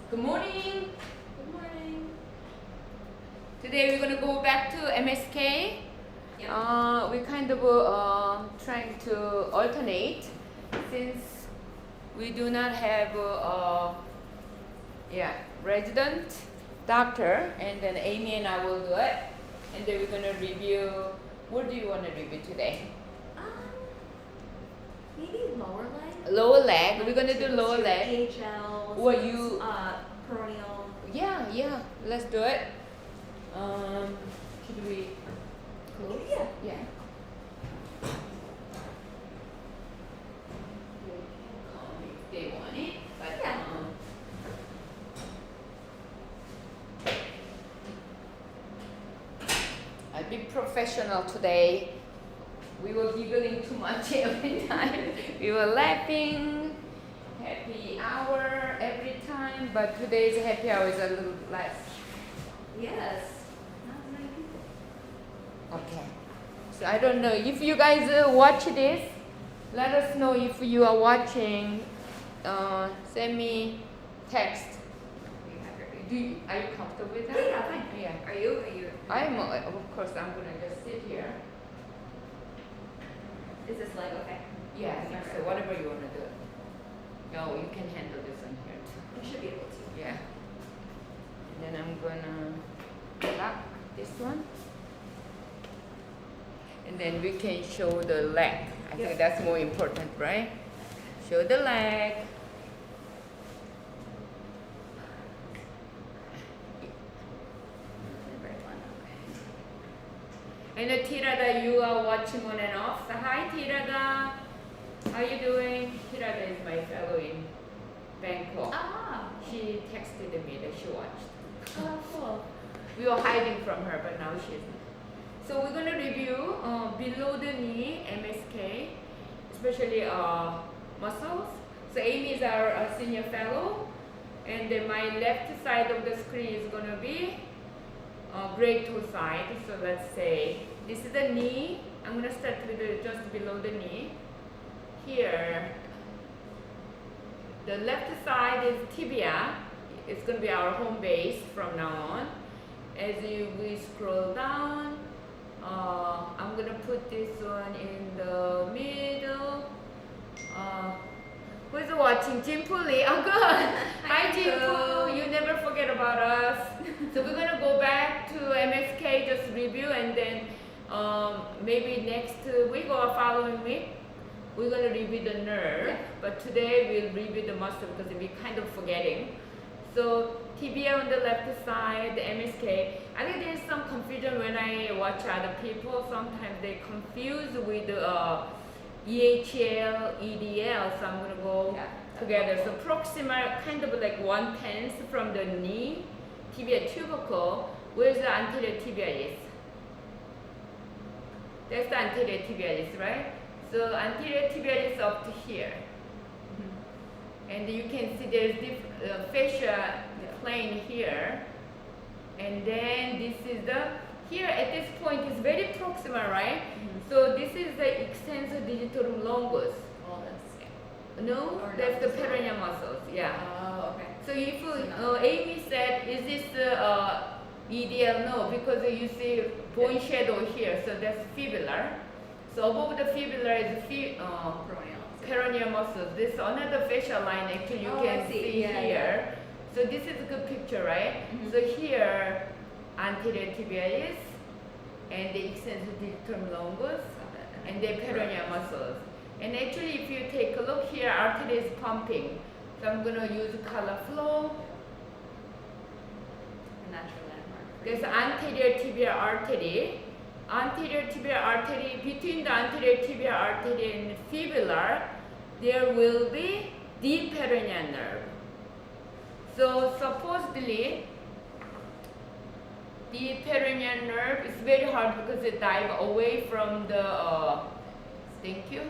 Good morning. Good morning. Today we're gonna go back to MSK. Yeah. We kind of trying to alternate since we do not have resident doctor, and then Amy and I will do it, and then we're gonna review. What do you want to review today? Maybe lower leg. Lower leg. We're gonna do lower leg. AHL. What you? Peroneal. Yeah. Let's do it. Should we close? Yeah. They want it, but Yeah. I'll be professional today. We were giggling too much every time. We were laughing. Happy hour every time, but today's happy hour is a little less. Yes. Not as many people. Okay. So I don't know if you guys watch this. Let us know if you are watching. Send me text. Are you comfortable with that? Yeah, fine. Yeah. Are you? I'm of course I'm gonna just sit here. Is this leg okay? Yeah, I think so. Whatever you wanna do. No, you can handle this one here too. You should be able to. Yeah. And then I'm gonna lock this one. And then we can show the leg. I think that's more important, right? Show the leg. And Tirada, you are watching on and off. So hi Tirada. How you doing? Tirada is my fellow in Bangkok. Ah. She texted me that she watched. Oh, cool. We were hiding from her, but now she's not. So we're gonna review below the knee MSK, especially muscles. So Amy is our senior fellow, and then my left side of the screen is gonna be great toe side. So let's say this is the knee. I'm gonna start with just below the knee. Here, the left side is tibia. It's gonna be our home base from now on. As we scroll down, I'm gonna put this one in the middle. Who's watching? Jimpuli. Oh, good. Hi, Jimpu. You never forget about us. So we're gonna go back to MSK, just review, and then maybe next week or following week, we're gonna review the nerve. Yeah. But today we'll review the muscle because we're kind of forgetting. So tibia on the left side, the MSK. I think there's some confusion when I watch other people. Sometimes they confuse with EHL, EDL. So I'm gonna go together. So proximal, kind of like 1/10 from the knee, tibia tubercle. Where's the anterior tibialis? That's the anterior tibialis, right? So anterior tibialis up to here. And you can see there's fascia plane here, and then this is here at this point is very proximal, right? So this is the extensor digitorum longus. All this. No, Or that's no, the peroneal muscles, yeah. Oh, okay. So if Amy said, is this EDL? No, because you see bone shadow here, so that's fibular. So above the fibular is Peroneal. peroneal muscles. This another facial line actually you can I see. see Yeah, here. So this is a good picture, right? So here, anterior tibialis, and the extensor digitorum longus, and the peroneal muscles. And actually, if you take a look here, artery is pumping. So I'm gonna use color flow. And that's your landmark. There's anterior tibial artery. Anterior tibial artery, between the anterior tibial artery and fibular, there will be the peroneal nerve. So supposedly, the peroneal nerve is very hard because it dives away from the, thank you,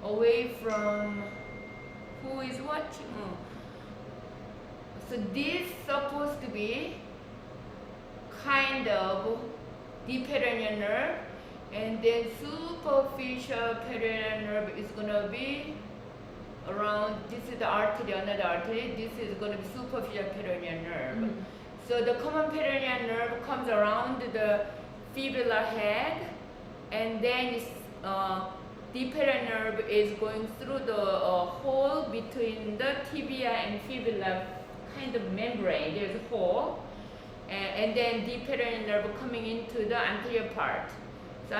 away from, who is watching? So this supposed to be kind of the peroneal nerve, and then superficial peroneal nerve is gonna be around, this is the artery, another artery, this is going to be superficial peroneal nerve. Mhm. So the common peroneal nerve comes around the fibular head, and then the peroneal nerve is going through the hole between the tibia and fibula kind of membrane. There's a hole, and then the peroneal nerve coming into the anterior part. So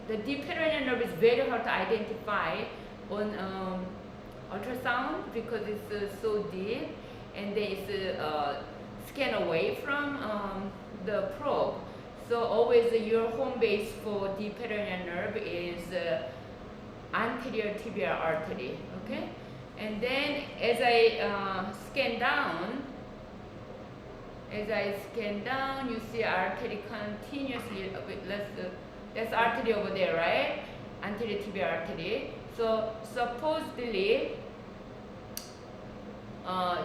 the deep peroneal nerve is very hard to identify on ultrasound because it's so deep, and then it's scanned away from the probe. So always your home base for deep peroneal nerve is anterior tibial artery. Okay, and then as I scan down, you see artery continuously. That's artery over there, right? Anterior tibial artery. So supposedly,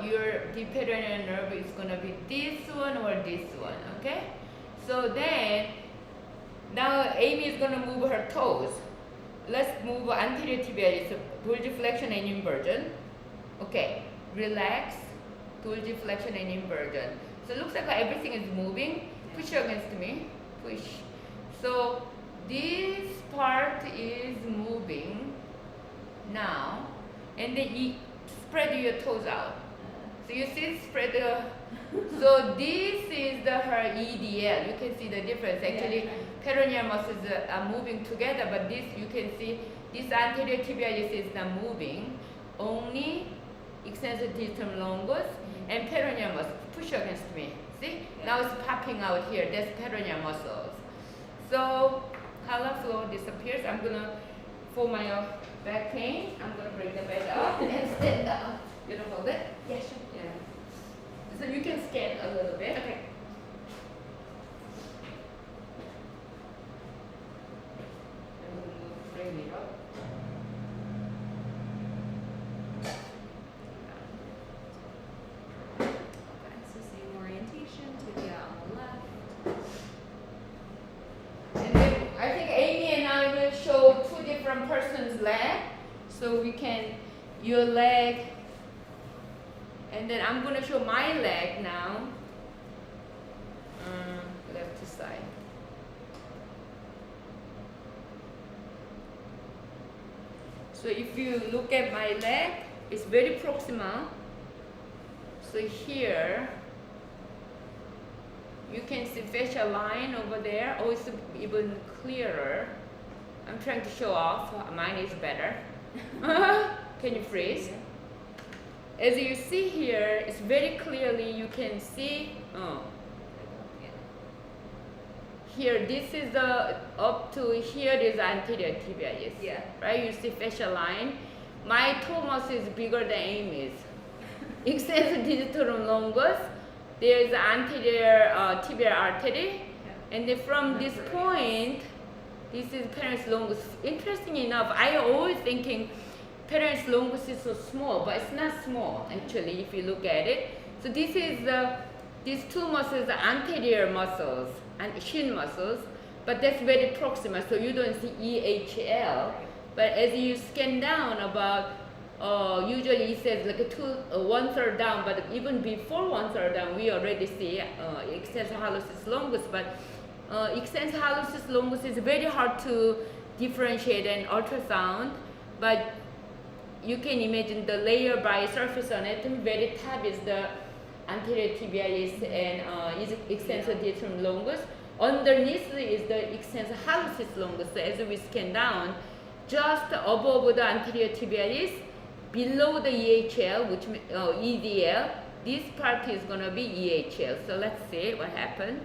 your deep peroneal nerve is gonna be this one or this one. Okay. So then, now Amy is gonna move her toes. Let's move anterior tibialis, dorsiflexion and inversion. Okay. Relax. Dorsiflexion and inversion. So it looks like everything is moving. Push against me. Push. So this part is moving now, and then you spread your toes out. So you see, spread the. So this is her EDL. You can see the difference. Actually, peroneal muscles are moving together, but this you can see this anterior tibialis is not moving. Only extensor digitorum longus and peroneal muscles. Push against me. See? Now it's popping out here. That's peroneal muscles. So collar flow disappears. I'm gonna, for my back pain, I'm gonna bring the bed up and stand up. You don't hold it? Yeah, sure. Yeah. So you can scan a little bit. Okay. And we'll bring it up. Okay, so same orientation, tibia on the left. And then I think Amy and I will show two different persons' leg. So we can, your leg, and then I'm going to show my leg now. Left side. So if you look at my leg, it's very proximal. So here, you can see facial line over there. Oh, it's even clearer. I'm trying to show off. Mine is better. Can you freeze? As you see here, it's very clearly you can see. Here, this is the up to here is anterior tibialis. Yeah. Right. You see facial line. My toe muscle is bigger than Amy's. Extensor digitorum longus. There is anterior tibial artery, and then from this point, this is peroneus longus. Interesting enough, I always thinking peroneus longus is so small, but it's not small actually if you look at it. So this is these two muscles are anterior muscles and shin muscles, but that's very proximal, so you don't see EHL. But as you scan down about usually it says like a 1/3 down, but even before 1/3 down, we already see extensor hallucis longus. But extensor hallucis longus is very hard to differentiate in ultrasound. But you can imagine the layer by surface anatomy. Very top is the anterior tibialis and is extensor digitorum longus. Underneath is the extensor hallucis longus. So as we scan down, just above the anterior tibialis, below the EHL, which EDL, this part is going to be EHL. So let's see what happened.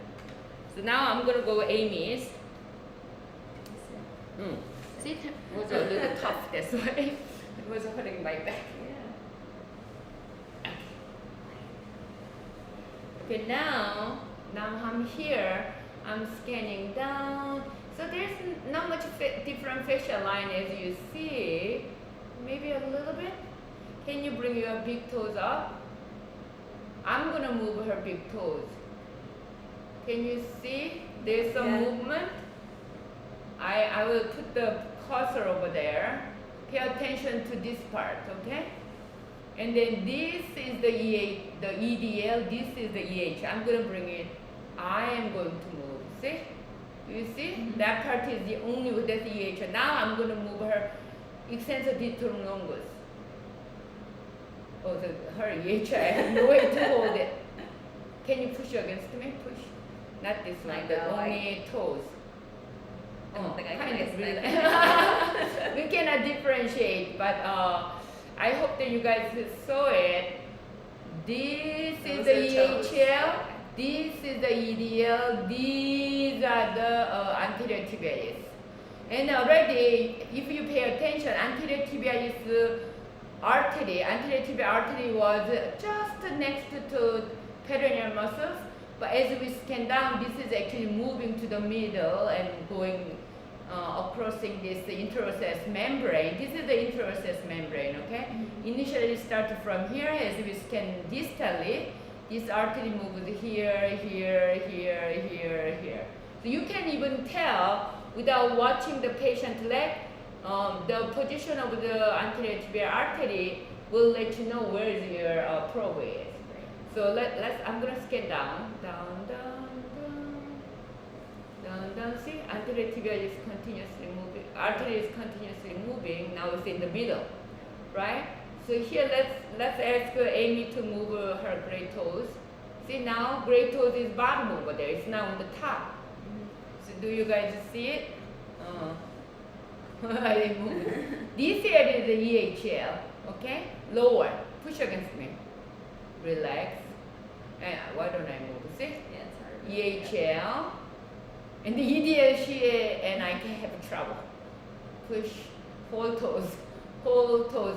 So now I'm going to go Amy's. See, it was a little tough this way. It was hurting my back. Yeah. Okay, now I'm here. I'm scanning down. So there's not much different facial line as you see. Maybe a little bit. Can you bring your big toes up? I'm gonna move her big toes. Can you see? There's some movement. I will put the cursor over there. Pay attention to this part, okay? And then this is the EDL, this is the EH. I'm going to bring it, I am going to move, see? You see? That part is the only with that EH. Now I'm going to move her extensor digitorum longus. Oh, her EH, I have no way to hold it. Can you push against me? Push. Not this one, the only toes. I don't think I kind can of really. we cannot differentiate, but I hope that you guys saw it. This is the EHL, this is the EDL, these are the anterior tibialis. And already, if you pay attention, anterior tibialis artery, anterior tibial artery was just next to peroneal muscles. But as we scan down, this is actually moving to the middle and going crossing this interosseous membrane. This is the interosseous membrane, okay? Initially start from here. As we scan distally, this artery moves here, here, here, here, here. So you can even tell without watching the patient leg, the position of the anterior tibial artery will let you know where your probe is. So I'm gonna scan down, down. See, anterior tibial is continuously moving. Artery is continuously moving. Now it's in the middle, right? So here, let's ask Amy to move her great toes. See now, great toes is bottom over there. It's now on the top. So do you guys see it? I didn't move. This area is the EHL. Okay, lower. Push against me. Relax. And why don't I move? See? Yeah, it's hard. EHL. And the EDL, she and I can have trouble. Push, whole toes,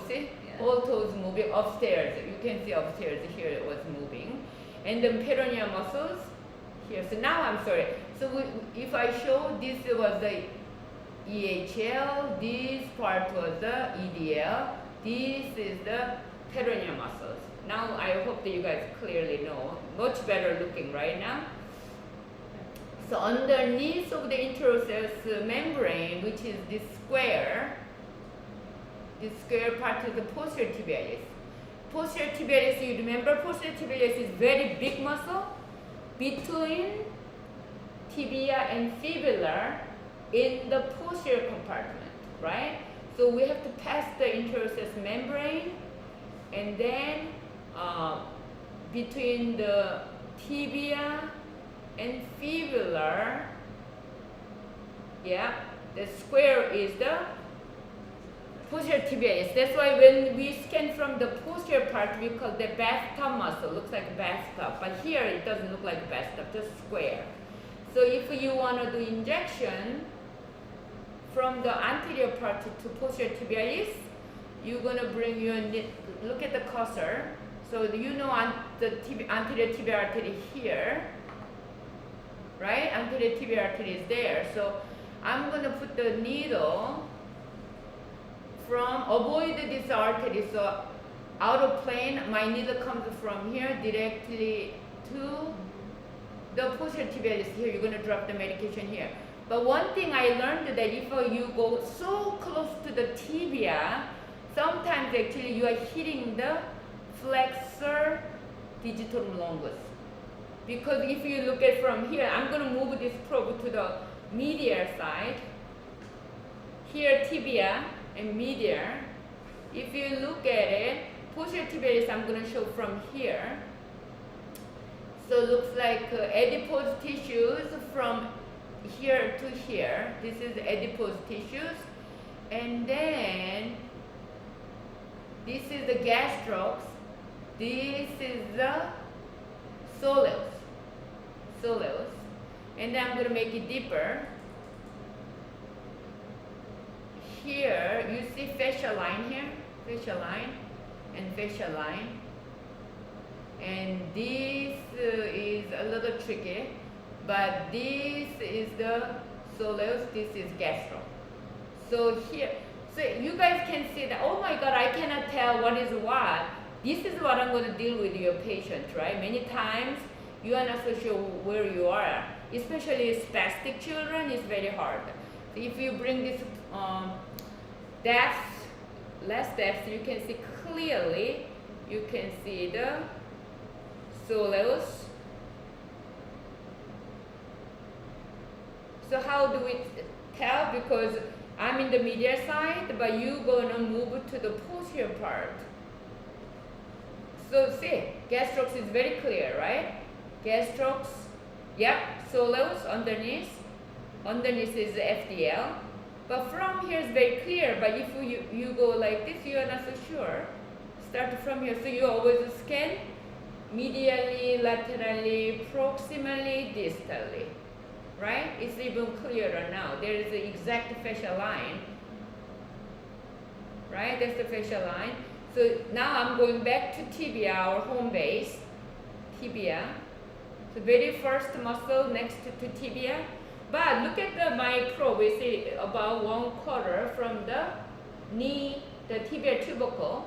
see? Yeah. Whole toes moving upstairs. You can see upstairs here it was moving. And then peroneal muscles here. So now I'm sorry. So if I show this was the EHL, this part was the EDL, this is the peroneal muscles. Now I hope that you guys clearly know. Much better looking right now. So underneath of the interosseous membrane, which is this square part is the posterior tibialis. Posterior tibialis, you remember posterior tibialis is very big muscle between tibia and fibula in the posterior compartment, right? So we have to pass the interosseous membrane and then between the tibia and fibula, yeah, the square is the posterior tibialis. That's why when we scan from the posterior part, we call the bathtub muscle. Looks like a bathtub, but here it doesn't look like a bathtub, just square. So if you want to do injection from the anterior part to posterior tibialis, you're gonna bring your look at the cursor. So you know the anterior tibial artery here, right? Anterior tibial artery is there. So I'm gonna put the needle from avoid this artery. So out of plane, my needle comes from here directly to the posterior tibialis here. You're gonna drop the medication here. But one thing I learned that if you go so close to the tibia, sometimes actually you are hitting the flexor digitorum longus. Because if you look at from here, I'm going to move this probe to the medial side. Here tibia and medial. If you look at it, posterior tibialis I'm going to show from here. So it looks like adipose tissues from here to here. This is adipose tissues. And then this is the gastrocs. This is the soleus. And then I'm going to make it deeper. Here, you see fascia line here, fascia line and fascia line. And this is a little tricky, but this is the soleus, this is gastro. So here, so you guys can see that, oh my God, I cannot tell what is what. This is what I'm going to deal with your patient, right? Many times you are not so sure where you are. Especially spastic children, it's very hard. So if you bring this depth less depth, you can see clearly, you can see the soleus. So how do we tell? Because I'm in the medial side, but you gonna move to the posterior part. So see, gastrocs is very clear, right? Gastrocs, yep, soleus underneath. Underneath is FDL. But from here is very clear, but if you go like this, you are not so sure. Start from here, so you always scan medially, laterally, proximally, distally, right? It's even clearer now. There is the exact fascia line, right? That's the fascia line. So now I'm going back to tibia, our home base, tibia. The very first muscle next to tibia. But look at my probe, we see about 1/4 from the knee, the tibial tubercle.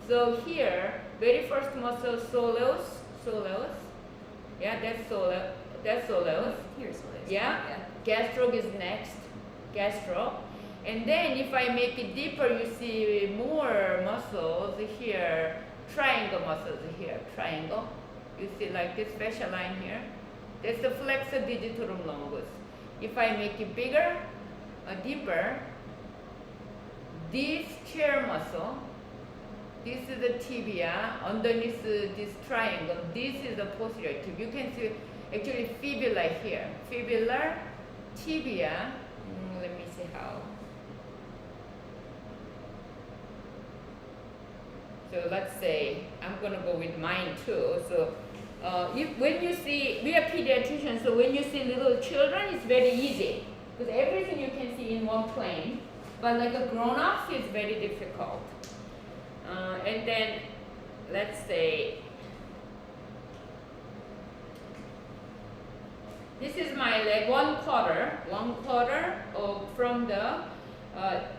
So here, very first muscle, soleus. Yeah, that's soleus. Here's soleus. Yeah. Gastroc is next, gastroc. And then if I make it deeper, you see more muscles here, triangle muscles here, triangle. You see like this fascia line here. That's the flexor digitorum longus. If I make it bigger, deeper, this chair muscle, this is the tibia, underneath this triangle, this is the posterior tibia. You can see actually fibula here, fibular tibia. Let me see how. So let's say, I'm gonna go with mine too. So when you see, we are pediatricians, so when you see little children, it's very easy. Because everything you can see in one plane. But like a grown-ups, it's very difficult. And then, let's say, this is my leg, 1/4 from the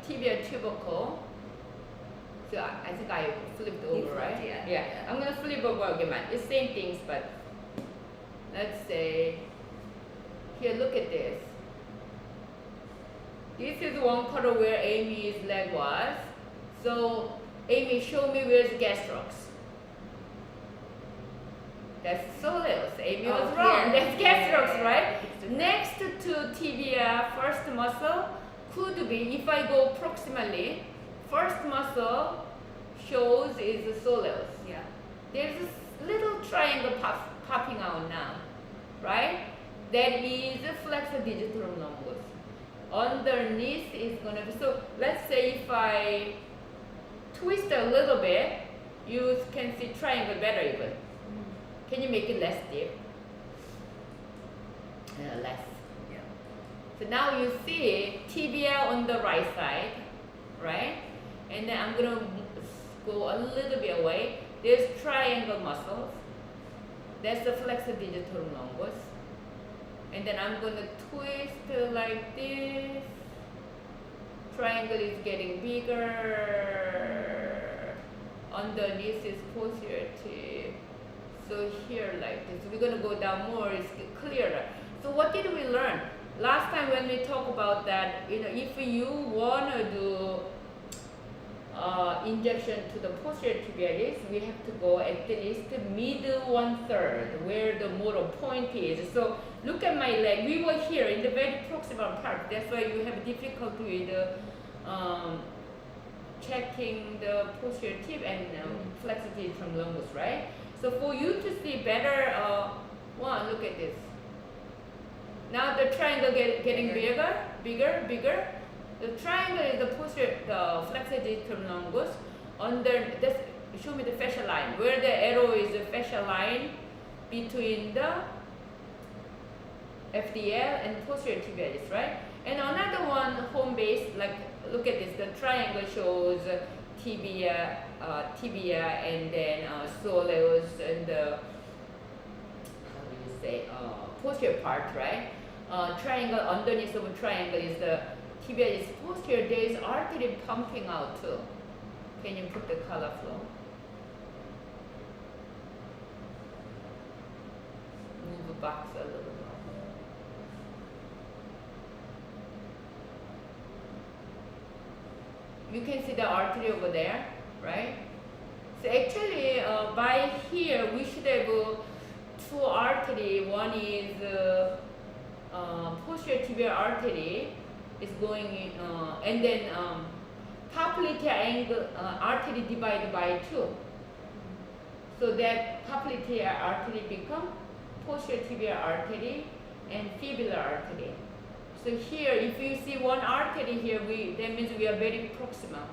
tibial tubercle. So I think I flipped over, right? Yeah. I'm gonna flip over again. It's same things, but let's say here. Look at this. This is 1/4 where Amy's leg was. So Amy, show me where's gastrocs. That's soleus. Amy was wrong. That's gastrocs, right? Next to tibia, first muscle could be, if I go proximally, first muscle shows is the soleus. Yeah. There's this little triangle popping out now, right? That is the flexor digitorum longus. Underneath is gonna be, so let's say if I twist a little bit, you can see triangle better even. Can you make it less deep? Less. Yeah. So now you see tibia on the right side, right? And then I'm gonna go a little bit away. There's triangle muscles. That's the flexor digitorum longus. And then I'm gonna twist like this. Triangle is getting bigger. Underneath is posterior tib. So here like this. We're gonna go down more, it's clearer. So what did we learn? Last time when we talked about that, if you wanna do injection to the posterior tibialis, we have to go at least middle 1/3 where the motor point is. So look at my leg. We were here in the very proximal part. That's why you have difficulty with checking the posterior tib and flexor digitorum longus, right? So for you to see better, look at this. Now the triangle getting bigger. The triangle is the posterior, the flexor digitorum longus. Show me the fascia line. Where the arrow is the fascia line between the FDL and posterior tibialis, right? And another one, home base, like look at this. The triangle shows tibia, and then soleus and the posterior part, right? Triangle underneath of a triangle is the tibia is posterior. There is artery pumping out too. Can you put the color flow? Move the box a little more. you can see the artery over there, right? So actually, by here we should have two artery. One is posterior tibial artery is going in, and then popliteal angle artery divided by 2. So that popliteal artery become posterior tibial artery and fibular artery. So here, if you see one artery here, that means we are very proximal.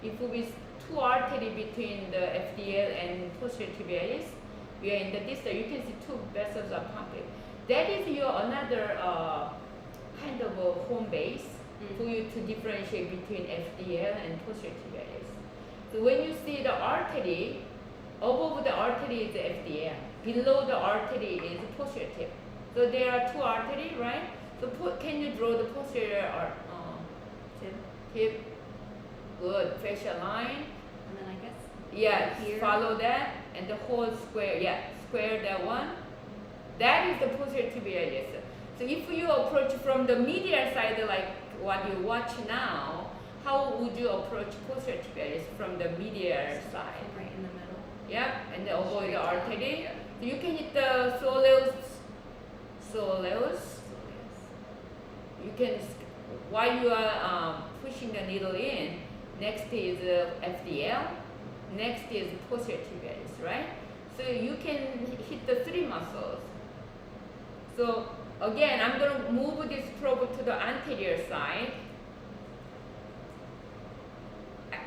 If we two artery between the FDL and posterior tibialis, we are in the distal. You can see two vessels are pumping. That is your another kind of a home base for you to differentiate between FDL and posterior tibialis. So when you see the artery, above the artery is the FDL, below the artery is posterior tib. So there are two arteries, right? So can you draw the posterior tib? Good. Fascia line. And then I guess Yeah, here. follow that and the whole square. Yeah, square that one. That is the posterior tibialis. So if you approach from the medial side like what you watch now, how would you approach posterior tibialis from the medial side? Right in the middle. Yep, and then avoid the Straight artery. down, So you can hit the soleus. You can, while you are pushing the needle in, next is FDL, next is posterior tibialis, right? So you can hit the three muscles. So again, I'm going to move this probe to the anterior side.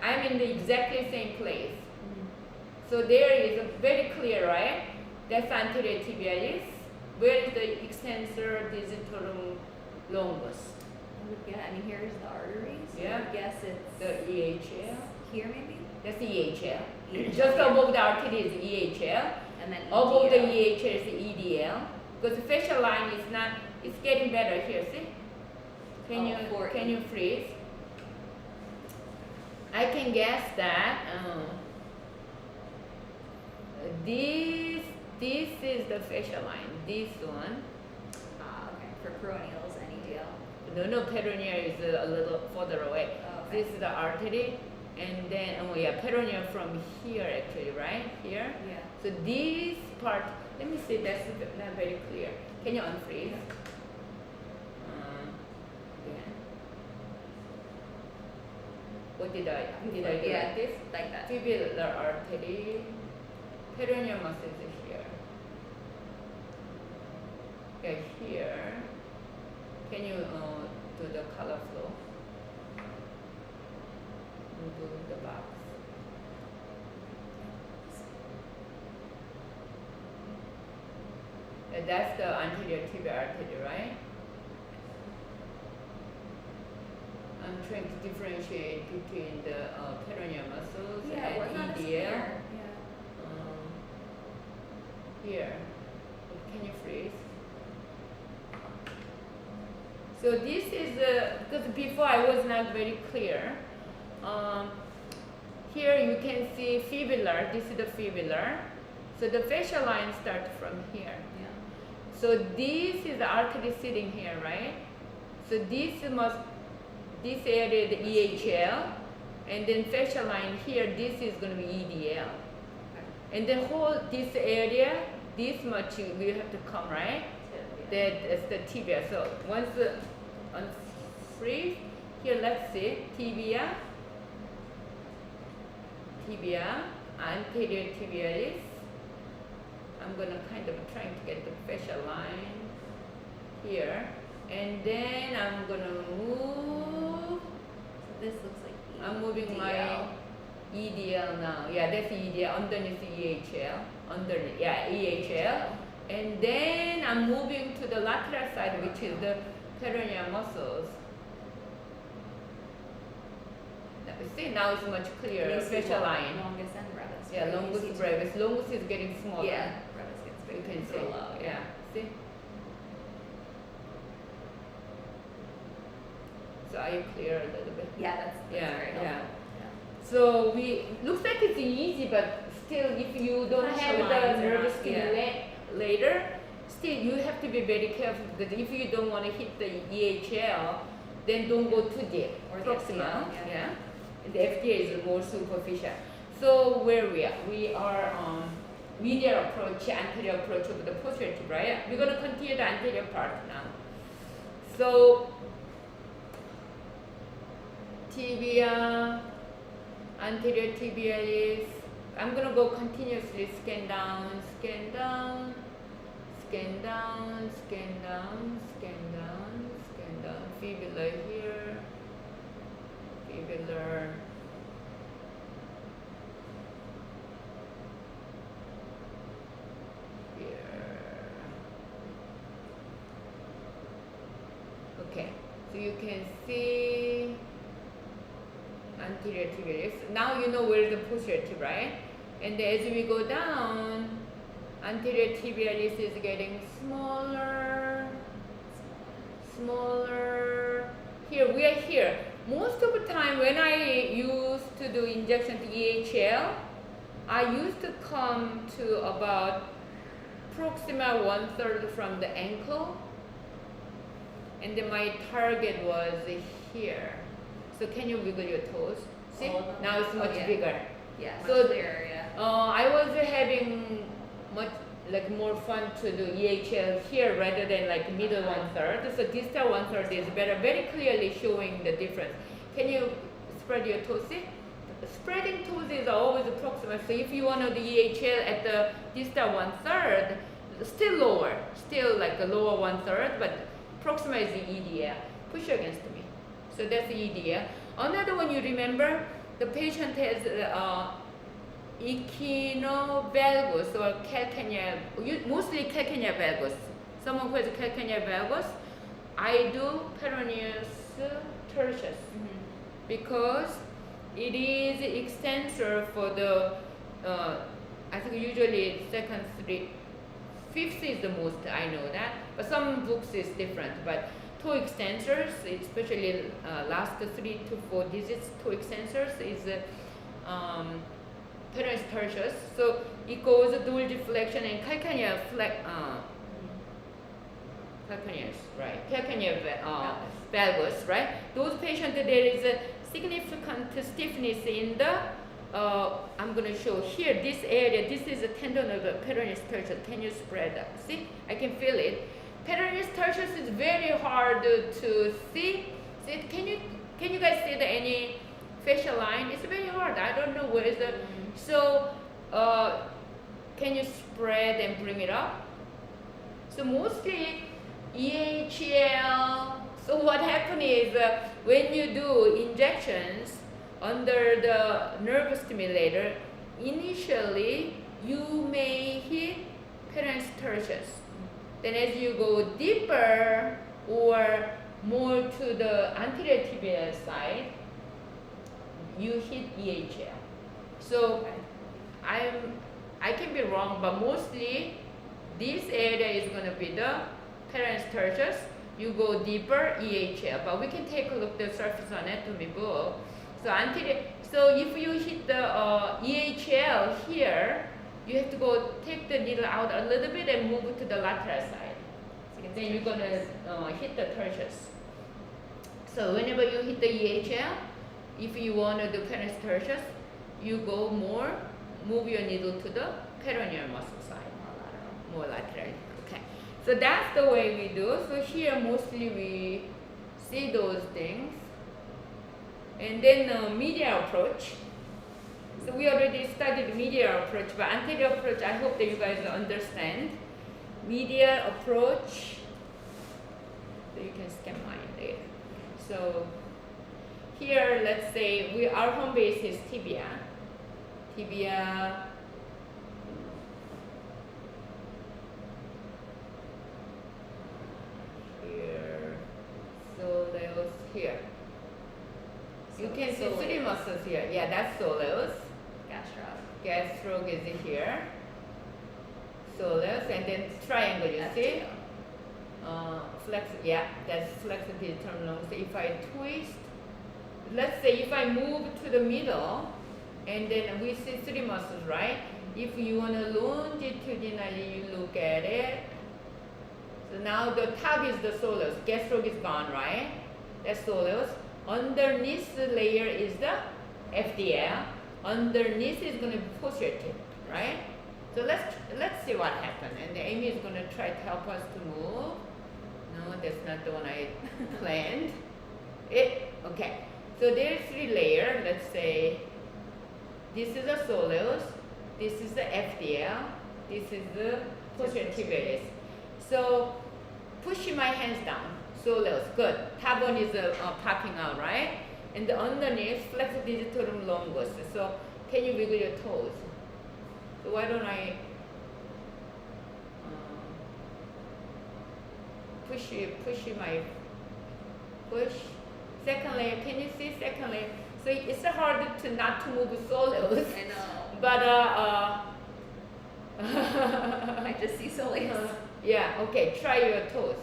I'm in the exactly same place. So there is a very clear, right? That's anterior tibialis. Where is the extensor, digitorum, longus? I would guess, I mean, here's the arteries. Yeah. I would guess it's The EHL. here maybe? That's the EHL. EHL, Just yeah. above the artery is EHL. And then Above the EDL. EHL is the EDL. Because the facial line is not, it's getting better here, see? Can you freeze? I can guess that this is the facial line. This one. Ah, okay. For peroneals, NEDL. No, peroneal is a little further away. Oh, okay. This is the artery, and then peroneal from here actually, right? Here. Yeah. So this part, let me see. That's not very clear. Can you unfreeze? Again. What did I do? Yeah, Like this? like that. Fibular artery, peroneal muscle is here. Yeah, here. Can you do the color flow? Do the box. That's the anterior tibial artery, right? I'm trying to differentiate between the peroneal muscles Yeah, it was not and as EDL. clear. Yeah. Here, can you freeze? So this is because before I was not very clear. Here you can see fibular. This is the fibular. So the facial line starts from here. Yeah. So this is the artery sitting here, right? So this area the EHL, and then facial line here. This is going to be EDL, and then whole this area, this much we have to come, right? That is the tibia. So once unfreeze, here let's see tibia, anterior tibialis. I'm gonna kind of trying to get the facial line here, and then I'm gonna move. So this looks like I'm moving my EDL now. Yeah, that's EDL underneath the EHL. Underneath, yeah, EHL. And then I'm moving to the lateral side, which is the peroneal muscles. See, now it's much clearer. Facial line. Longus and brevis. Yeah, right? longus You see brevis. Longus is getting smaller. Yeah, brevis gets You bigger. can It's see. real low. Yeah. See? So are you clear a little bit? Yeah, that's Yeah, very yeah. helpful. So looks like it's easy, but still, if you don't Facial have lines the are nervous not- stimulator, still you have to be very careful because if you don't want to hit the EHL, then don't go too deep. Or the Proximal, FDL, yeah. the FDA is more superficial. So where we are? We are medial approach, anterior approach of the posterior tibia, right? We're going to continue the anterior part now. So tibia, anterior tibialis. I'm going to go continuously, scan down, scan down, scan down, scan down, scan down, scan down. Fibula here, fibular. Okay, so you can see anterior tibialis. Now you know where the posterior tibia, right? And as we go down, anterior tibialis is getting smaller, smaller. Here, we are here. Most of the time when I used to do injection to EHL, I used to come to about proximal 1/3 from the ankle. And then my target was here. So can you wiggle your toes? See? Oh, now it's much bigger. Yeah, So, much clearer, yeah. I was having much more fun to do EHL here rather than like middle 1/3. So distal 1/3 is better, very clearly showing the difference. Can you spread your toes? See? Spreading toes is always proximal. So if you want to do EHL at the distal 1/3, still lower, still like a lower 1/3, but proximal is the EDA. Push against me. So that's the EDA. Another one you remember, the patient has echinovalgus or calcaneal, mostly calcaneal valgus. Someone who has calcaneal valgus, I do peroneus tertius because it is extensor for the, I think usually second, fifth is the most, I know that, but some books is different. But toe extensors, especially last 3 to 4 digits, toe extensors is peroneus tertius. So it goes dual deflection and calcaneal calcaneus, right? Calcaneal valgus, right? Those patients, there is a significant stiffness in the I'm going to show here, this area, this is a tendon of the peroneus tertius. Can you spread up? See, I can feel it. Peroneus tertius is very hard to see. See, can you guys see any facial line? It's very hard. I don't know where is the, so can you spread and bring it up? So mostly EHL, so what happens is when you do injections under the nerve stimulator, initially you may hit peroneus tertius. Then as you go deeper or more to the anterior tibial side, you hit EHL. So I can be wrong, but mostly this area is going to be the peroneus tertius. You go deeper, EHL. But we can take a look at the surface anatomy book. So so if you hit the EHL here, you have to go take the needle out a little bit and move it to the lateral side. Then you're gonna hit the tertius. So whenever you hit the EHL, if you want to do peroneus tertius, you go more, move your needle to the peroneal muscle side, more lateral. Okay. So that's the way we do. So here mostly we see those things. And then medial approach. So we already studied medial approach, but anterior approach, I hope that you guys understand. Medial approach, so you can scan mine later. So here, let's say our home base is tibia. Tibia, here, soleus here. You can see 3 muscles here. Yeah, that's soleus. Gastroc is here. Soleus, and then triangle, you see? Flex, yeah, that's flexor digitorum longus. If I twist, let's say if I move to the middle, and then we see 3 muscles, right? If you want to longitudinally, you look at it. So now the top is the soleus. Gastroc is gone, right? That's soleus. Underneath the layer is the FDL. Underneath is going to be posterior tip, right? So let's see what happened. And Amy is going to try to help us to move. No, that's not the one I planned. Okay. So there's 3 layers. Let's say this is the soleus, this is the FDL, this is the posterior tibialis. So pushing my hands down, soleus, good. Top one is popping out, right? And the underneath, flex digitorum longus. So can you wiggle your toes? So why don't I push my push. Second layer, can you see second layer? So it's hard to not to move soleus. I know. But I just see soleus. yeah, okay, try your toes.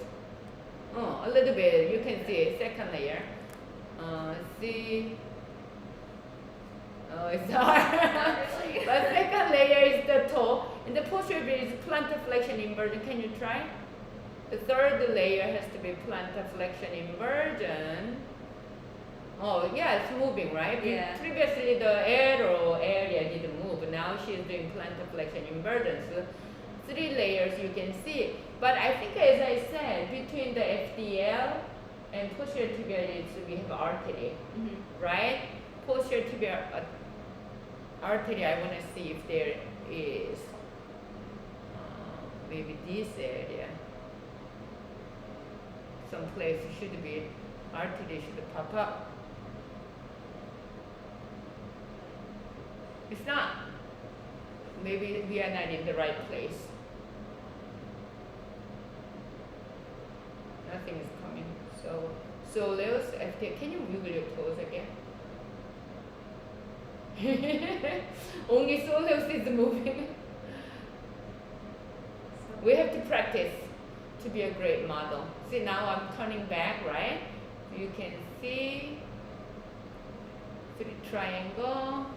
A little bit, you can see second layer. See. Oh, it's hard. Really? But second layer is the toe, and the posterior is plantar flexion inversion. Can you try? The third layer has to be plantar flexion inversion. Oh, yeah, it's moving, right? Yeah. Previously, the arrow area didn't move. Now she's doing plantar flexion inversion. So 3 layers you can see. But I think, as I said, between the FDL and posterior tibialis, we have artery, right? Posterior tibial artery, I want to see if there is maybe this area. Some place should be artery should pop up. It's not. Maybe we are not in the right place. Nothing is coming. So soleus, FDL. Can you wiggle your toes again? Only soleus is moving. We have to practice to be a great model. See, now I'm turning back, right? You can see 3 triangle.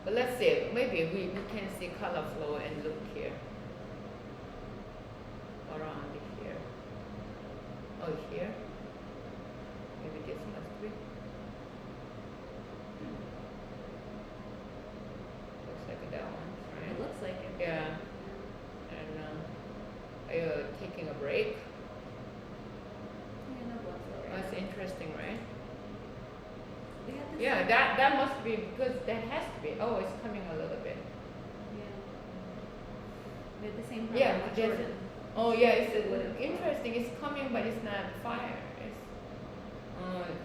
But let's see, maybe we can see color flow and look here. Around here. Oh, here. Maybe this must be. Looks like that one, right? It looks like it. Yeah. And are you taking a break? Yeah, no blood flow. That's interesting, right? We had this Yeah, that must be because that has to be. Oh, it's coming a little bit. Yeah. We had the same problem Yeah, with there's- Jordan. Oh yeah, it's It wouldn't interesting. It's coming, but it's not fire. It's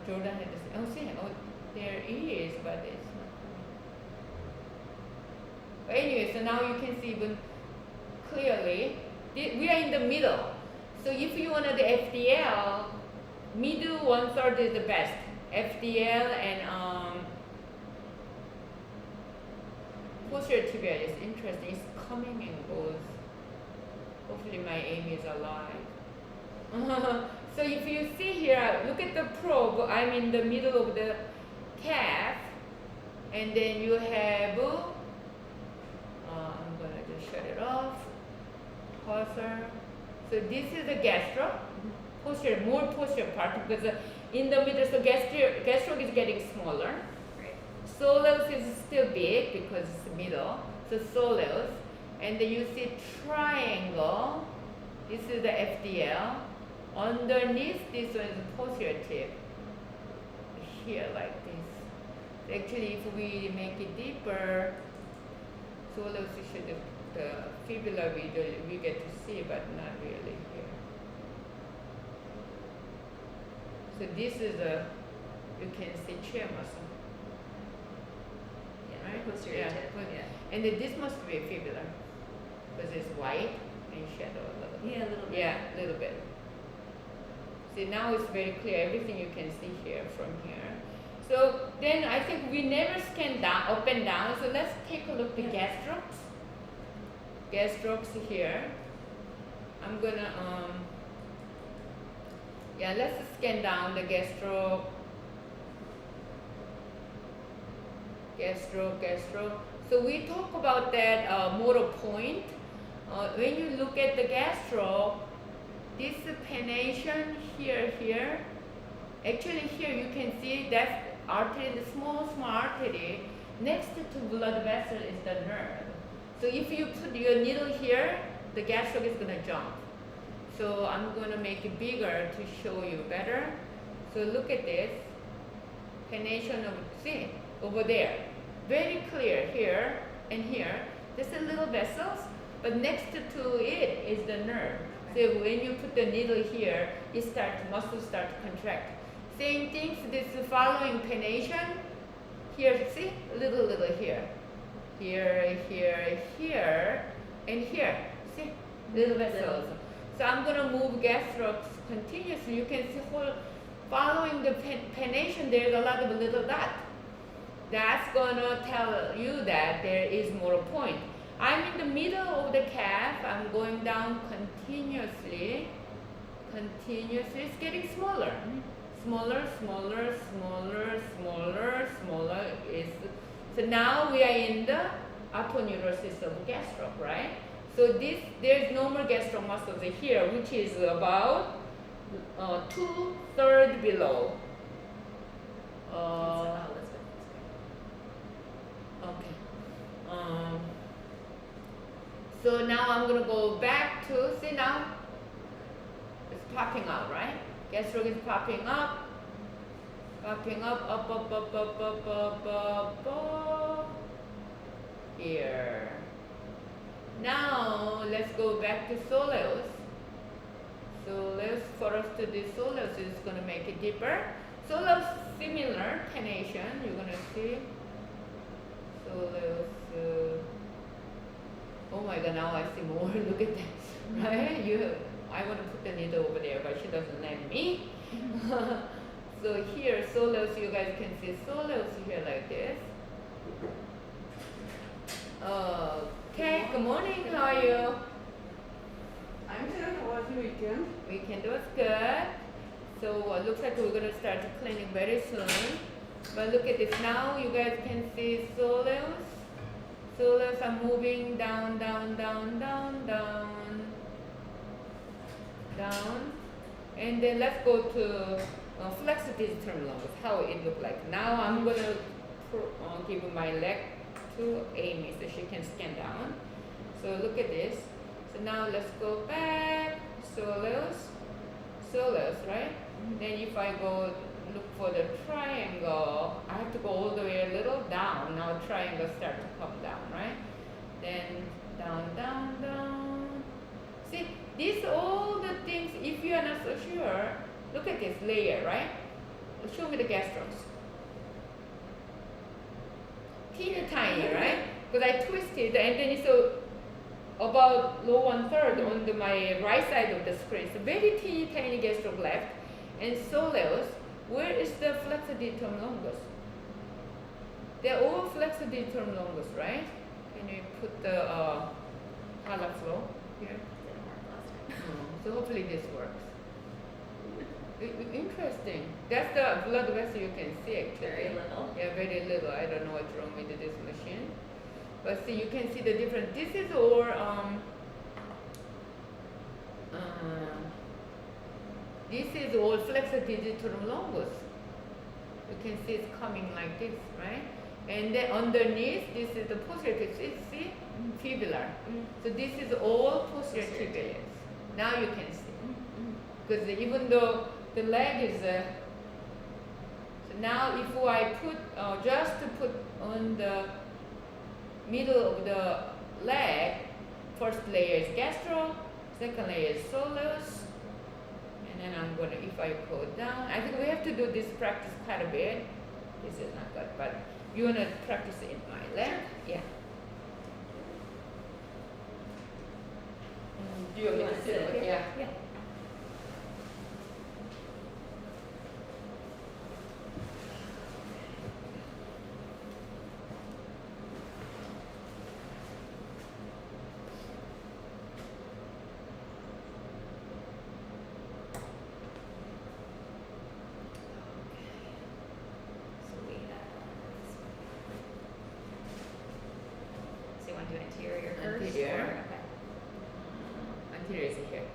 Jordan had this. Oh, see, there is, but it's not coming. But anyway, so now you can see even clearly. We are in the middle. So if you want the FDL, middle 1/3 is the best. FDL and posterior tibialis. Interesting. It's coming and goes. Hopefully my Amy is alive. So if you see here, look at the probe. I'm in the middle of the calf, and then you have. I'm gonna just shut it off. Cursor. So this is the gastro, posterior, more posterior part because in the middle, so gastro is getting smaller. Right. Soleus is still big because it's the middle. So soleus, and then you see triangle. This is the FDL. Underneath this one is the posterior tip. Here like this. Actually, if we make it deeper, soleus should the fibula we get to see, but not really here. So this is you can see chair muscle. Yeah, Right? posterior Yeah, tip. but- Yeah. And then this must be fibula because it's white and shadow a little bit. Yeah, a little bit. Yeah, a little bit. See, now it's very clear, everything you can see here from here. So then I think we never scan down, up and down. So let's take a look at the gastrocs. Gastrocs here. I'm gonna, yeah, let's scan down the gastro. So we talk about that motor point. When you look at the gastro, this pennation here, actually here you can see that artery, the small artery, next to blood vessel is the nerve. So if you put your needle here, the gastric is gonna jump. So I'm gonna make it bigger to show you better. So look at this, penetration of, see, over there. Very clear here and here. There's a little vessels, but next to it is the nerve. So when you put the needle here, muscles start to contract. Same things, this following penetration, here, see, little here. Here, and here, see, little vessels. So I'm gonna move gastrocs continuously. You can see following the penetration, there's a lot of little dot. That's gonna tell you that there is more point. I'm in the middle of the calf. I'm going down continuously. It's getting smaller. Smaller. So now we are in the aponeurosis of gastric, right? So there's no more gastric muscles here, which is about 2/3 below. Okay. So now I'm gonna go back to, see now, it's popping out, right? Gastric is popping up, up. Here. Now let's go back to soleus. For us to do soleus is gonna make it deeper. Soleus similar penetration, you're gonna see. Soleus. Oh my God! Now I see more. Look at that, right? I want to put the needle over there, but she doesn't let me. So here, soleus, you guys can see soleus here like this. Okay, good morning. How are you? I'm good. How was your weekend? Weekend was good. So looks like we're gonna start the clinic very soon. But look at this now. You guys can see soleus. Soleus are moving down. And then let's go to flexor digitorum longus, how it look like. Now I'm gonna give my leg to Amy so she can scan down. So look at this. So now let's go back, soleus, right? Then if I go look for the triangle, I have to go all the way a little down. Now triangle start to come down, right? Then down. See, these all the things, if you are not so sure, look at this layer, right? Show me the gastrocs. Teeny tiny, right? Because I twisted and then it's about low 1/3 on my right side of the screen. So very teeny tiny gastroc left. And soleus, where is the flexor digitorum longus? They're all flexor digitorum longus, right? Can you put the color flow here? So hopefully this works. Interesting. That's the blood vessel you can see actually. Very little. Yeah, very little. I don't know what's wrong with this machine. But see, you can see the difference. This is all flexor digitorum longus. You can see it's coming like this, right? And then underneath, this is the posterior tibialis. See? Fibular. So this is all posterior tibialis. Now you can see. Because even though the leg is so now if I put just to put on the middle of the leg, first layer is gastro, second layer is soleus, and then I'm gonna, if I go down, I think we have to do this practice quite a bit. This is not good, but you wanna practice it in my leg? Yeah. Do you want me to sit over here? Yeah. So you want to do anterior first? Anterior. Or- okay. Anterior is here.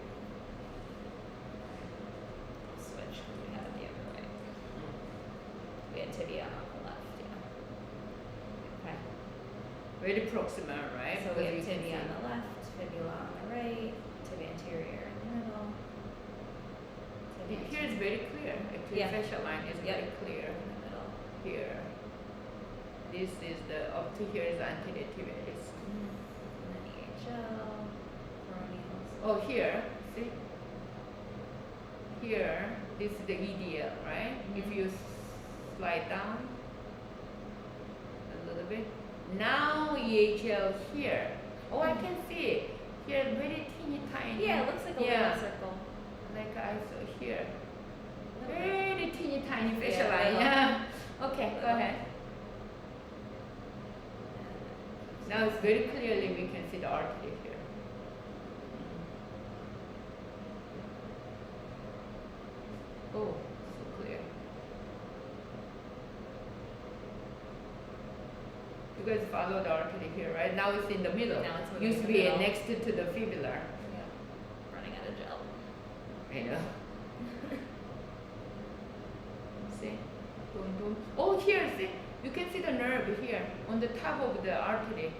Switch. We have it the other way. The tibia on the left, yeah. Okay. Very proximal, right? So we Because have you can tibia on see- the left, fibula on the right, tibia anterior in the middle. Tibia Here is very clear. Actually, Yeah. fascia line is Yep. very clear in the middle. here. This is the up to here is anterior tibialis. And then EHL, peroneals. Oh, here, see? Here, this is the EDL, right? If Mhm. you slide down a little bit. Now EHL here. Oh, I can see it. Here, very teeny tiny. Yeah, it looks like a Yeah. little circle. Like I saw here. Little bit. Very teeny tiny fascia Yeah, line. little. Yeah. Okay, go Little. ahead. Now it's very clearly we can see the artery here. Oh, so clear. You guys follow the artery here, right? Now it's in the middle. Now it's moving Used to in the be middle. next to the fibula. Yeah. Running out of gel. I know. See? Boom, boom. Oh, here, see? You can see the nerve here on the top of the artery.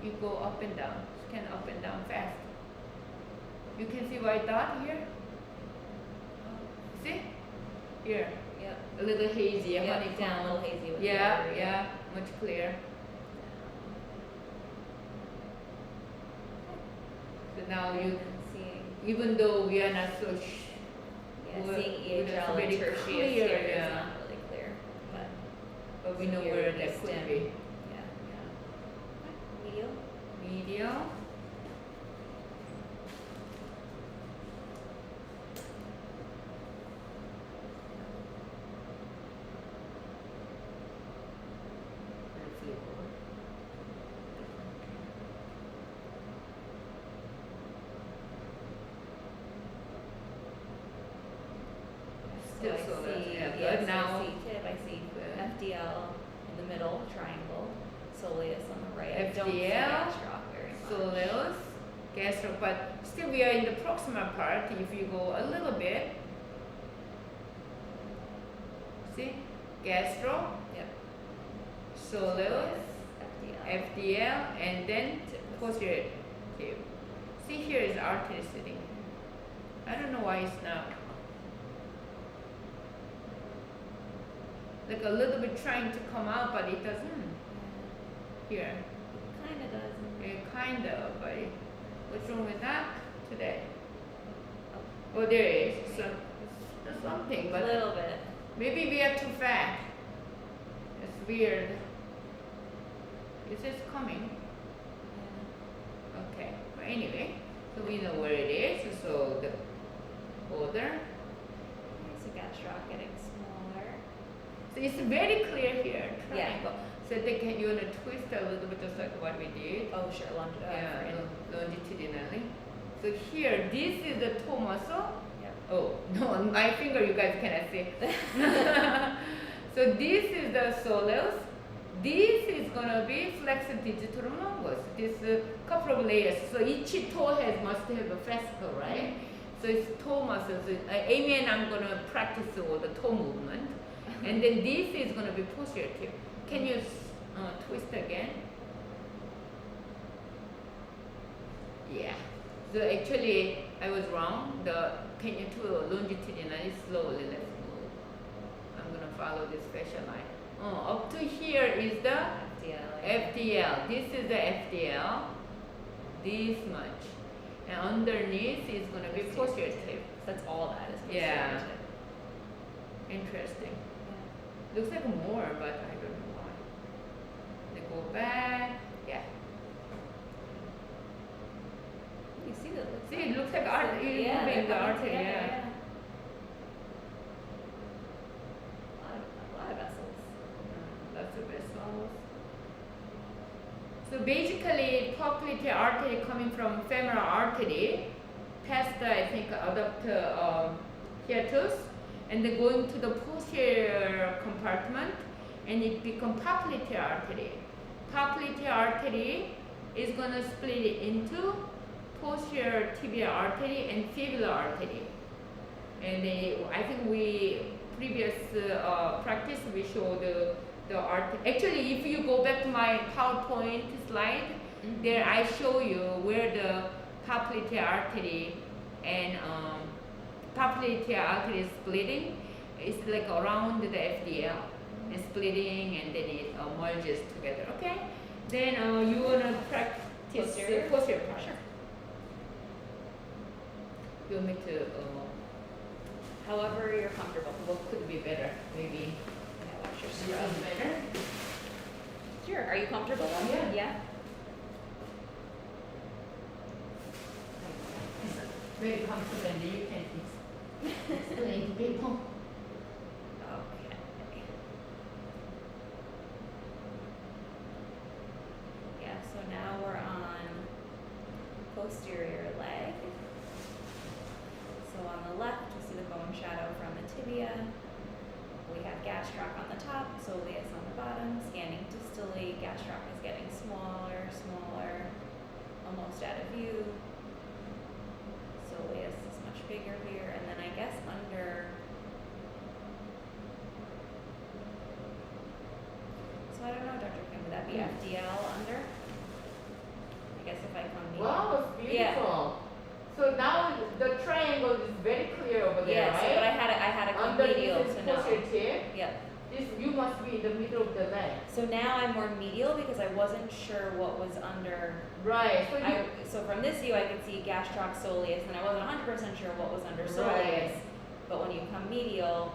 You go up and down, scan up and down fast. You can see white dot here. See? Here, Yep. a little hazy, Yep, honeycomb. down a little hazy with the Yeah, area. yeah, much clear. So now And you, then seeing, even though we are not so yeah, Well, seeing it's EHL very and tertius clear, here is yeah. not really clear, but we know Here where it that is could dim. be. yeah. Medial. Medial. Let's flip over. So I Still solid, see, yeah, good. yes, Now- I see tib, I see Good. FDL in the middle, triangle, soleus on the right. I don't see FDL, gastroc very much. soleus, gastro, but still we are in the proximal part. If you go a little bit, see, gastro, Yep. soleus, FDL. FDL, and then Tib. posterior tib. See, here is artery sitting. I don't know why it's not. Like a little bit trying to come out, but it doesn't. Here, Kinda does. it kind of, but what's wrong with that today? Oh, there is something, A but little bit. maybe we are too fat. It's weird. Is this coming? Okay, but anyway, so we know where it is. So the order. Okay, so gastroc getting smaller. So it's very clear here. Yeah. Triangle. So they can you wanna twist a little bit just like what we did. Oh, sure, Yeah, longitudinally. So here, this is the toe muscle. Yep. Oh no, my finger you guys cannot see. So this is the soleus. This is gonna be flexor digitorum longus. This couple of layers. So each toe must have a fascicle, right? So it's toe muscles. Amy and I'm gonna practice all the toe movement, and then this is gonna be posterior tip. Can you twist again? Yeah. So actually, I was wrong. Can you do longitudinally slowly? Let's move. I'm gonna follow this fascia line. Up to here is the FDL. FDL. This is the FDL. This much. And underneath is gonna be posterior tip. That's all that is. Yeah. posterior tip. Interesting. Yeah. Looks like more, but I don't know why. They go back. Yeah. You see that? See, it looks like artery. You're moving the artery. Yeah. A lot of vessels. Lots of vessels. So basically, popliteal artery coming from femoral artery, past the, I think, adductor hiatus, and then going to the posterior compartment, and it become popliteal artery. Popliteal artery is gonna split it into posterior tibial artery and fibular artery. And I think we previous practice, we showed the art. Actually, if you go back to my PowerPoint slide, there I show you where the popliteal artery and popliteal artery is splitting. It's like around the FDL, and splitting, and then it merges together. Okay. Then you wanna practice Posterior? posterior part. Sure. You want me to? However you're comfortable. What could be better? Maybe. Yeah, watch your This scrub. is better. Sure. Are you comfortable? Yeah. Yeah. Very confident that you can explain to people. Okay. Yeah, so now we're on posterior leg. So on the left, you see the bone shadow from the tibia. We have gastroc on the top, soleus on the bottom, scanning distally. Gastroc is getting smaller, smaller, almost out of view. Soleus is much bigger here, and then I guess under. So I don't know, Dr. Kim, would that be FDL under? I guess if I come here. Wow, it's beautiful. So now the triangle is very clear over there, Yeah, so right? but I had to come Under medial this to is know. posterior tib. Yep. This you must be in the middle of the leg. So now I'm more medial because I wasn't sure what was under. Right. So you, So from this view, I could see gastroc soleus, and I wasn't 100% sure what was under soleus. Right. But when you come medial,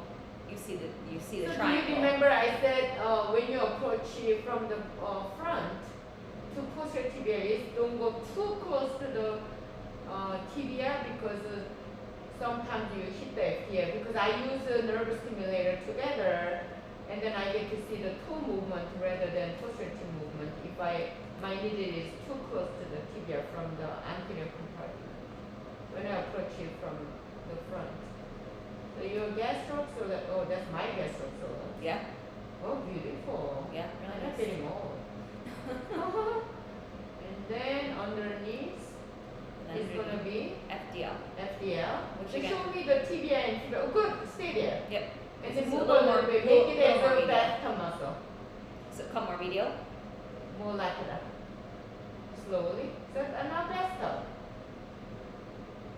you see the so do triangle. you remember I said when you approach it from the front to posterior tibialis, don't go too close to the tibia because sometimes you hit the FDL because I use a nerve stimulator together and then I get to see the toe movement rather than posterior tib movement if my needle is too close to the tibia from the anterior compartment when I approach it from the front. So your gastroc soleus, oh that's my gastroc soleus. Yeah, Oh beautiful. yeah, really I'm nice. getting old. And then underneath And is then gonna be FDL. FDL. Which So again- show me the tibia and tibia. Oh, good, stay there. Yep. And This then is move a a little little more- bit. Make it little as more a medial. back muscle. So come more medial. More like that. Slowly. So now that's up.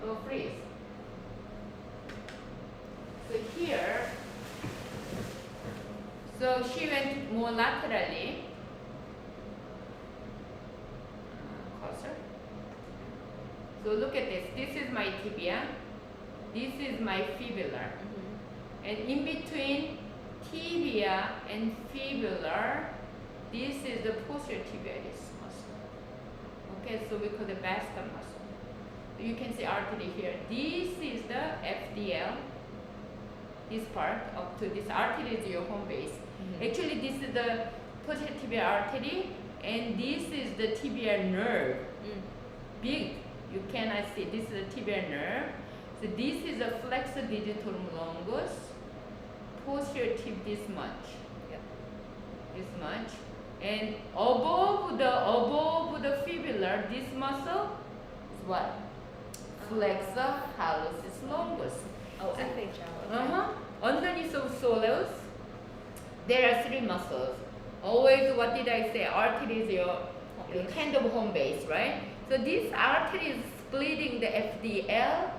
Oh, freeze. So here, so she went more laterally. Closer. So look at this. This is my tibia. This is my fibula. And in between tibia and fibula, this is the posterior tibialis muscle. Okay, so we call the basket muscle. You can see artery here. This is the FDL. This part up to this artery is your home base. Actually, this is the posterior tibial artery, and this is the tibial nerve. Big. You cannot see. This is the tibial nerve. So this is the flexor digitorum longus. Posterior tib this much. Yep. This much. And above the fibula, this muscle is what? Flexor hallucis longus. Oh, FHL. Okay. Uh-huh. Underneath of soleus, there are three muscles. Always, what did I say? Artery is your base. kind of home base, right? So this artery is splitting the FDL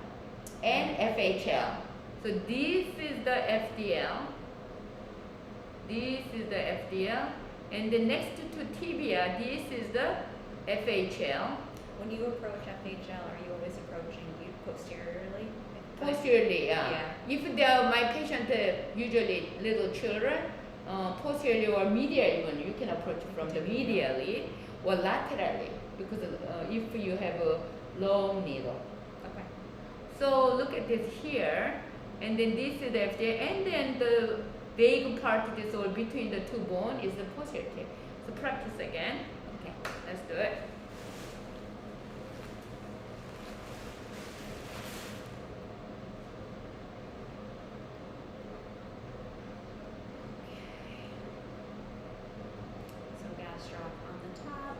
and FHL. So this is the FDL. This is the FDL. And the next to tibia, this is the FHL. When you approach FHL, are you always approaching you posteriorly? Posteriorly, Yeah. If they are my patient, usually little children, posteriorly or medial even, you can approach from the medially or laterally because if you have a long needle. Okay. So look at this here, and then this is the FDL, and then the vague part is all between the two bone is the posterior tib. So practice again. Okay, let's do it. So gastroc on the top,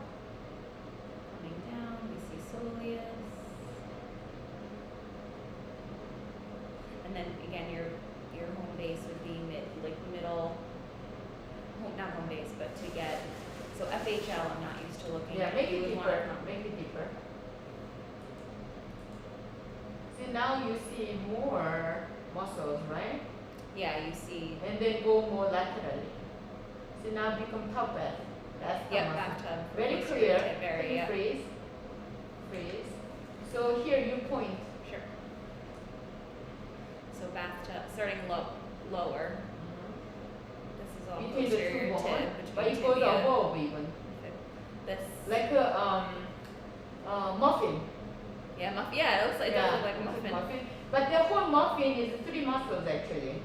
coming down, we see soleus. And then again, your home base would make you it would deeper. wanna come. Make it deeper. See, now you see more muscles, right? Yeah, you see. And then go more laterally. See, now become top back. That's the Yep, muscle. bathtub. Very posterior clear. tib Can area, you yep. freeze? Freeze. So here you point. Sure. So bathtub, starting lower. This is all Between the posterior two bones, tib, but between it goes tibia. above even. This. Like a muffin. Yeah, yeah, it looks like it does look like a it's muffin. But the whole muffin is 3 muscles actually.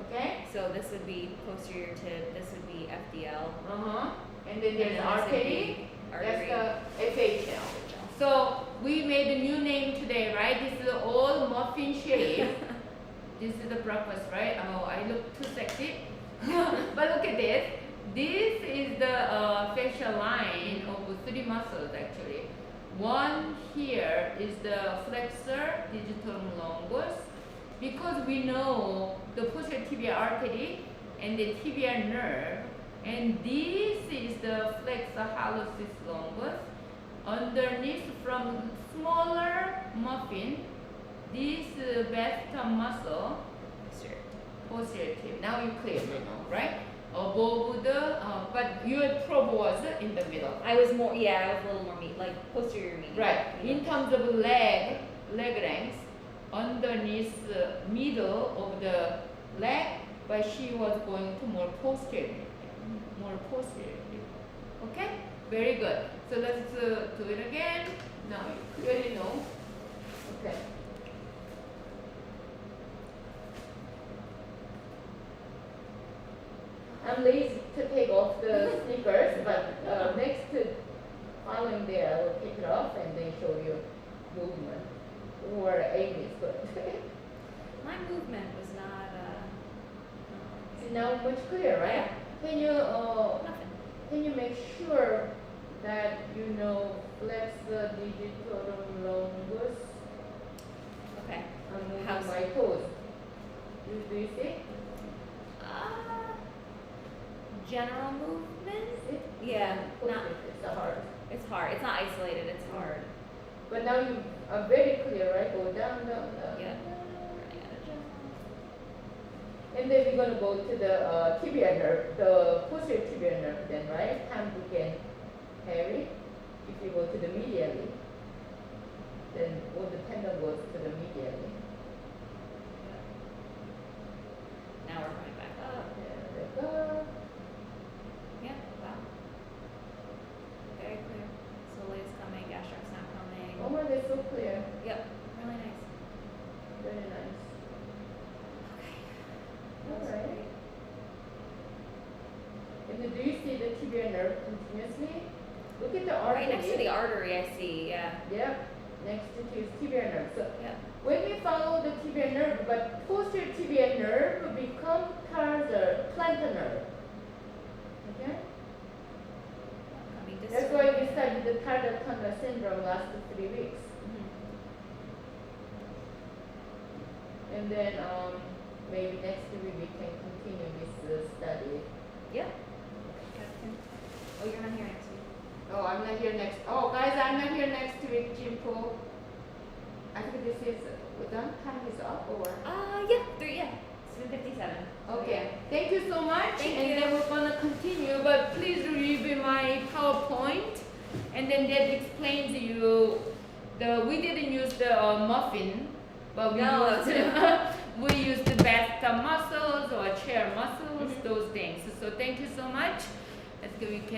Okay? So this would be posterior tib, this would be FDL. And then there's this would artery. be artery. That's the FHL. So we made a new name today, right? This is all muffin shape. This is the breakfast, right? Oh, I look too sexy. But look at this. This is the facial line of 3 muscles actually. One here is the flexor digitorum longus, because we know the posterior tibial artery and the tibial nerve, and this is the flexor hallucis longus. Underneath from smaller muffin, this bathtub muscle, posterior tib. Now you clear, you know, right? Above the, but your probe was in the middle. I was more, yeah, I was a little more like posterior medial. Right. In terms of leg length, underneath the middle of the leg, but she was going to more posterior. Okay? Very good. So let's do it again. Now you clearly know. Okay. I'm lazy to take off the sneakers, but next to following there, I will take it off and then show you movement. Or Amy's good. My movement was not, See, now much clearer, right? Can you nothing. can you make sure that you know flexor digitorum longus? Okay. I'm moving How's- my toes. Do you see? General movement? See? Yeah, not, It's hard. it's hard. It's not isolated, it's hard. But now you are very clear, right? Go down, down, down. Yeah. And then we're gonna go to the tibial nerve, the posterior tibial nerve then, right? Hand begin heavy. If you go to the medially, then all the tendon goes to the medially. Now we're coming back up. There we go. Yeah, wow. Very clear. Slowly it's coming, gastroc's not coming. Oh my, they're so clear. Yep, really nice. Very nice. Okay. All That's right. great. And then do you see the tibial nerve continuously? Look at the artery. Right next to the artery, I see, yeah. Yep, next to his tibial nerve. So Yep. when we follow the tibial nerve, but posterior tibial nerve become tarsal plantar nerve. Okay? Coming That's distal. why we studied the tarsal tunnel syndrome last 3 weeks. Mhm. And then maybe next week we can continue this study. Yeah. Oh, you're not here next week. Oh, I'm not here next. Oh, guys, I'm not here next week, Jimpo. I think this is done. Time is up, or? Yeah, 7:57. Okay. Thank you so much. Thank and you. then we're gonna continue, but please review my PowerPoint, and then that explains you the. We didn't use the muffin, but we No, used we used the bathtub muscles or chair muscles, those things. So thank you so much. Let's go. We can.